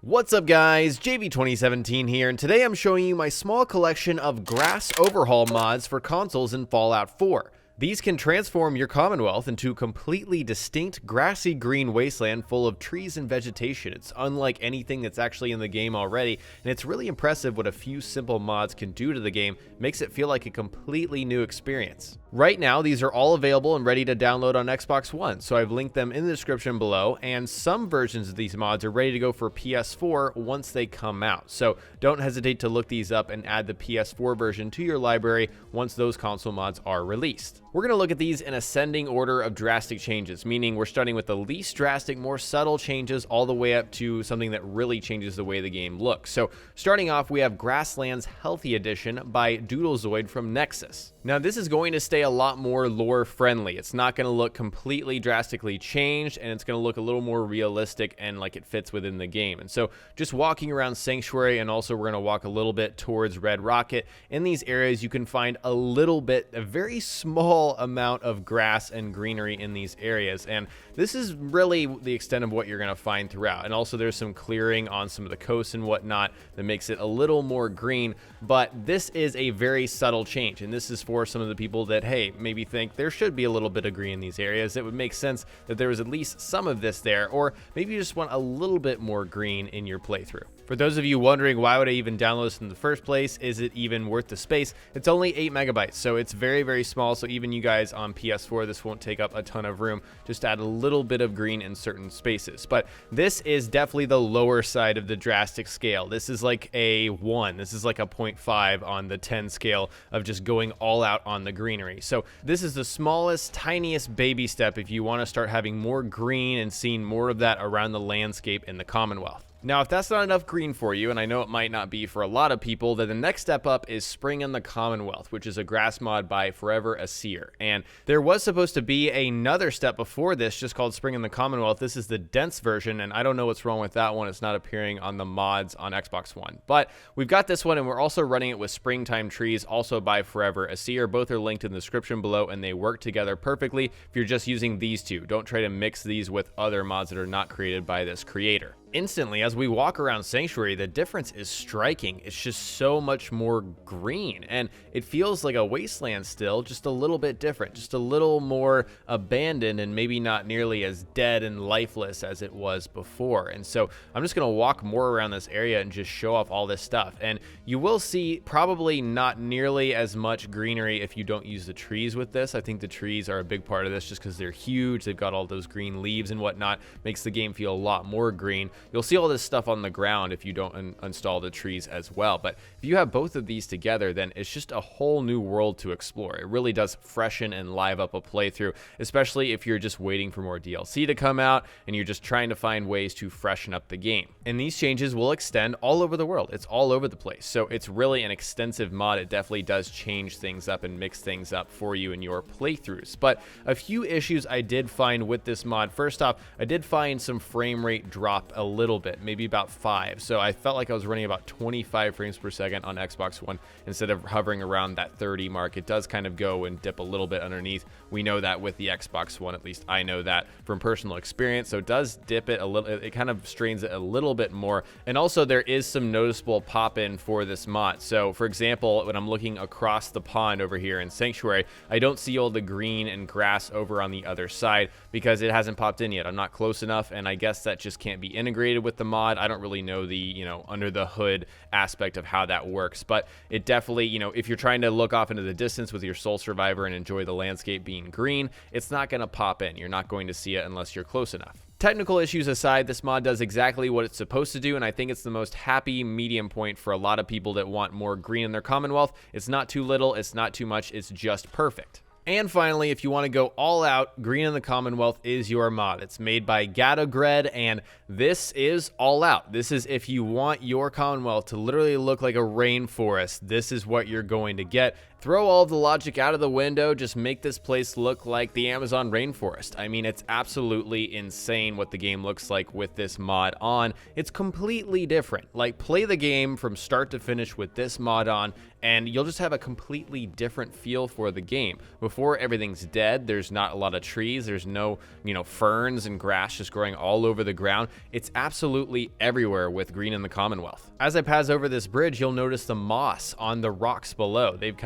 What's up guys, JV2017 here, and today I'm showing you my small collection of grass overhaul mods for consoles in Fallout 4. These can transform your Commonwealth into a completely distinct grassy green wasteland full of trees and vegetation. It's unlike anything that's actually in the game already, and it's really impressive what a few simple mods can do to the game. Makes it feel like a completely new experience. Right now, these are all available and ready to download on Xbox One, so I've linked them in the description below, and some versions of these mods are ready to go for PS4 once they come out. So don't hesitate to look these up and add the PS4 version to your library once those console mods are released. We're going to look at these in ascending order of drastic changes, meaning we're starting with the least drastic, more subtle changes all the way up to something that really changes the way the game looks. So starting off, we have Grasslands Healthy Edition by Doodlezoid from Nexus. Now this is going to stay a lot more lore friendly. It's not going to look completely drastically changed, and it's going to look a little more realistic and like it fits within the game. And so just walking around Sanctuary, and also we're going to walk a little bit towards Red Rocket. In these areas you can find a very small amount of grass and greenery in these areas, and this is really the extent of what you're going to find throughout. And also there's some clearing on some of the coasts and whatnot that makes it a little more green, but this is a very subtle change, and this is for some of the people that, hey, maybe think there should be a little bit of green in these areas. It would make sense that there was at least some of this there, or maybe you just want a little bit more green in your playthrough. For those of you wondering why would I even download this in the first place, is it even worth the space? It's only 8 megabytes, so it's very, very small, so even you guys on PS4, this won't take up a ton of room. Just add a little bit of green in certain spaces. But this is definitely the lower side of the drastic scale. This is like a 1. This is like a 0.5 on the 10 scale of just going all out on the greenery. So this is the smallest, tiniest baby step if you want to start having more green and seeing more of that around the landscape in the Commonwealth. Now, if that's not enough green for you, and I know it might not be for a lot of people, then the next step up is Spring in the Commonwealth, which is a grass mod by Forever a Seer. And there was supposed to be another step before this, just called Spring in the Commonwealth. This is the dense version, and I don't know what's wrong with that one. It's not appearing on the mods on Xbox One. But we've got this one, and we're also running it with Springtime Trees, also by Forever a Seer. Both are linked in the description below, and they work together perfectly if you're just using these two. Don't try to mix these with other mods that are not created by this creator. Instantly, as we walk around Sanctuary, the difference is striking. It's just so much more green, and it feels like a wasteland still, just a little bit different, just a little more abandoned, and maybe not nearly as dead and lifeless as it was before. And so I'm just going to walk more around this area and just show off all this stuff. And you will see probably not nearly as much greenery if you don't use the trees with this. I think the trees are a big part of this just because they're huge. They've got all those green leaves and whatnot. Makes the game feel a lot more green. You'll see all this stuff on the ground if you don't install the trees as well. But if you have both of these together, then it's just a whole new world to explore. It really does freshen and live up a playthrough, especially if you're just waiting for more DLC to come out and you're just trying to find ways to freshen up the game. And these changes will extend all over the world. It's all over the place. So it's really an extensive mod. It definitely does change things up and mix things up for you in your playthroughs. But a few issues I did find with this mod. First off, I did find some frame rate drop a little bit, maybe about 5. So I felt like I was running about 25 frames per second on Xbox One instead of hovering around that 30 mark. It does kind of go and dip a little bit underneath. We know that with the Xbox One, at least I know that from personal experience. So it does dip it a little, it kind of strains it a little bit more. And also there is some noticeable pop in for this mod. So for example, when I'm looking across the pond over here in Sanctuary, I don't see all the green and grass over on the other side because it hasn't popped in yet. I'm not close enough, and I guess that just can't be integrated with the mod. I don't really know the, under the hood aspect of how that works, but it definitely, if you're trying to look off into the distance with your Soul Survivor and enjoy the landscape being green, it's not going to pop in. You're not going to see it unless you're close enough. Technical issues aside, this mod does exactly what it's supposed to do, and I think it's the most happy medium point for a lot of people that want more green in their Commonwealth. It's not too little, it's not too much, it's just perfect. And finally, if you want to go all out, Green in the Commonwealth is your mod. It's made by Gatogred, and this is all out. This is if you want your Commonwealth to literally look like a rainforest, this is what you're going to get. throw all of the logic out of the window, just make this place look like the Amazon rainforest. I mean, it's absolutely insane what the game looks like with this mod on. It's completely different. Like, play the game from start to finish with this mod on, and you'll just have a completely different feel for the game. Before, everything's dead. There's not a lot of trees. There's no, ferns and grass just growing all over the ground. It's absolutely everywhere with green in the Commonwealth. As I pass over this bridge, you'll notice the moss on the rocks below. It's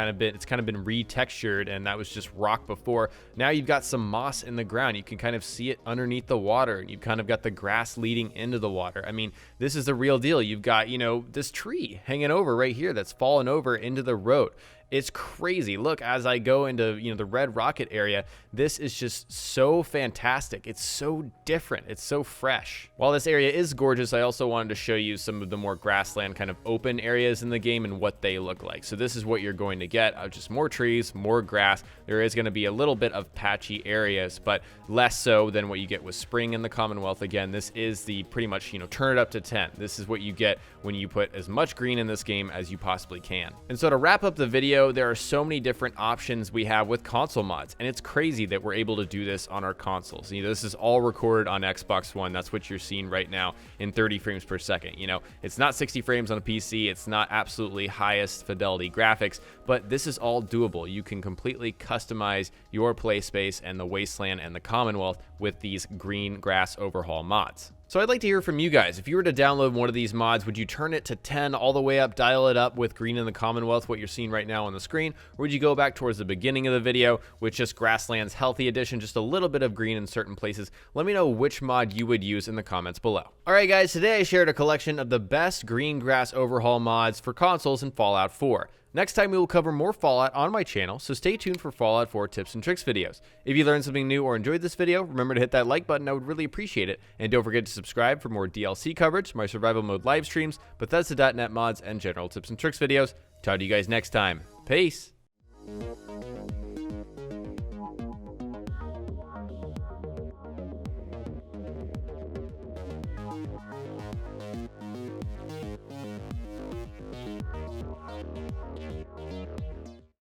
kind of been retextured, and that was just rock before. Now you've got some moss in the ground. You can kind of see it underneath the water, and you've kind of got the grass leading into the water. I mean, this is the real deal. You've got, this tree hanging over right here that's fallen over into the road. It's crazy. Look, as I go into, the Red Rocket area, this is just so fantastic. It's so different. It's so fresh. While this area is gorgeous, I also wanted to show you some of the more grassland kind of open areas in the game and what they look like. So this is what you're going to get, just more trees, more grass. There is going to be a little bit of patchy areas, but less so than what you get with spring in the Commonwealth. Again, this is the pretty much, turn it up to 10. This is what you get when you put as much green in this game as you possibly can. And so to wrap up the video, there are so many different options we have with console mods, and it's crazy that we're able to do this on our consoles. This is all recorded on Xbox One. That's what you're seeing right now in 30 frames per second. It's not 60 frames on a PC. It's not absolutely highest fidelity graphics, but this is all doable. You can completely customize your play space and the Wasteland and the Commonwealth with these green grass overhaul mods. So I'd like to hear from you guys. If you were to download one of these mods, would you turn it to 10 all the way up, dial it up with green in the Commonwealth, what you're seeing right now on the screen, or would you go back towards the beginning of the video with just Grasslands Healthy Edition, just a little bit of green in certain places? Let me know which mod you would use in the comments below. All right, guys, today I shared a collection of the best green grass overhaul mods for consoles in Fallout 4. Next time we will cover more Fallout on my channel, so stay tuned for Fallout 4 tips and tricks videos. If you learned something new or enjoyed this video, remember to hit that like button. I would really appreciate it. And don't forget to subscribe for more DLC coverage, my survival mode live streams, Bethesda.net mods, and general tips and tricks videos. Talk to you guys next time. Peace.